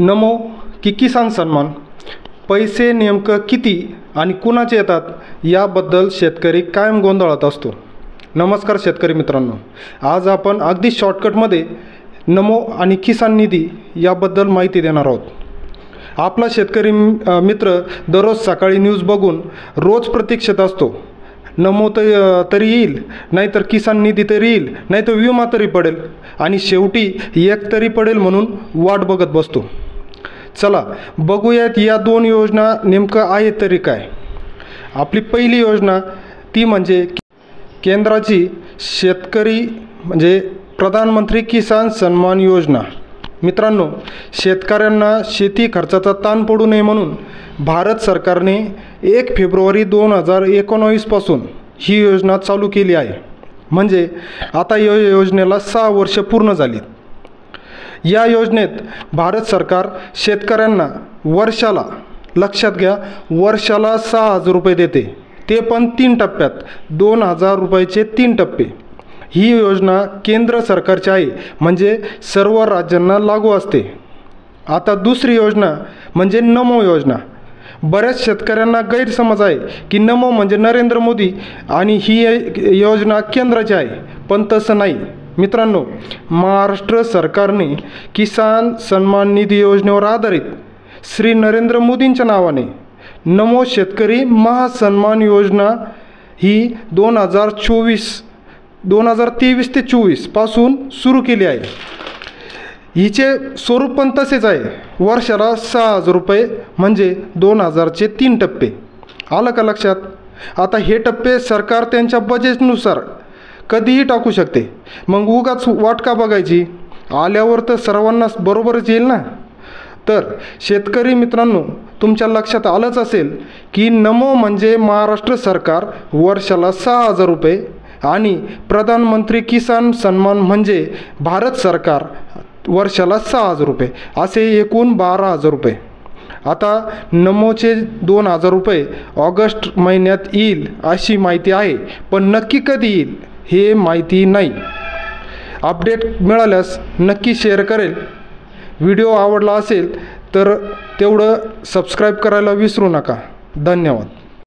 नमो की किसान सन्मान, पैसे नेमकं किती आणि कुणाचे येतात याबद्दल शेतकरी कायम गोंधळात असतो। नमस्कार शेतकरी मित्रांनो, आज आपण अगदी शॉर्टकटमध्ये नमो आणि किसान निधी याबद्दल माहिती देणार आहोत। आपला शेतकरी मित्र दररोज सकाळी न्यूज बघून रोज प्रतीक्षेत असतो। नमो तरी येईल, नाहीतर किसान निधी तरी येईल, नाहीतर विमा तरी पडेल आणि शेवटी एक तरी पडेल म्हणून वाट बघत बसतो। चला बघूयात या दोन योजना नेमकं आहे तरी काय। आपली पहिली योजना ती म्हणजे केंद्राची शेतकरी म्हणजे प्रधानमंत्री किसान सन्मान योजना। मित्रांनो, शेतकऱ्यांना शेती खर्चाचा ताण पडू नये म्हणून भारत सरकारने 1 फेब्रुवारी 2019 पासून ही योजना चालू केली आहे। म्हणजे आता या योजनेला 6 वर्ष पूर्ण झाली। या योजनेत भारत सरकार शेतकऱ्यांना वर्षाला, लक्षात घ्या, वर्षाला 6,000 रुपये देते, ते पण 3 टप्प्यात, 2,000 रुपयाचे 3 टप्पे। ही योजना केंद्र सरकारची आहे, म्हणजे सर्व राज्यांना लागू असते। आता दुसरी योजना म्हणजे नमो योजना। बऱ्याच शेतकऱ्यांना गैरसमज आहे की नमो म्हणजे नरेंद्र मोदी आणि ही योजना केंद्राची आहे, पण तसं नाही मित्रांनो। महाराष्ट्र सरकारने किसान सन्मान निधी योजनेवर आधारित श्री नरेंद्र मोदींच्या नावाने नमो शेतकरी महासन्मान योजना ही 2023 ते 24 पासून सुरू केली आहे। हिचे स्वरूप पण तसेच आहे, वर्षाला 6,000 रुपये म्हणजे 2,000चे 3 टप्पे। आलं का लक्षात? आता हे टप्पे सरकार त्यांच्या बजेटनुसार कधीही टाकू शकते, मग उगाच वाट का बघायची? आल्यावर तर सर्वांना बरोबरच येईल ना। तर शेतकरी मित्रांनो, तुमच्या लक्षात आलंच असेल की नमो म्हणजे महाराष्ट्र सरकार वर्षाला 6,000 रुपये आणि प्रधानमंत्री किसान सन्मान म्हणजे भारत सरकार वर्षाला 6,000 रुपये, असे एकूण 12,000 रुपये। आता नमोचे 2,000 रुपये ऑगस्ट महिन्यात येईल अशी माहिती आहे, पण नक्की कधी येईल हे माहिती नाही। अपडेट मिळाल्यास नक्की शेअर करेल। व्हिडिओ आवडला असेल तर तेवढं सबस्क्राईब करायला विसरू नका। धन्यवाद।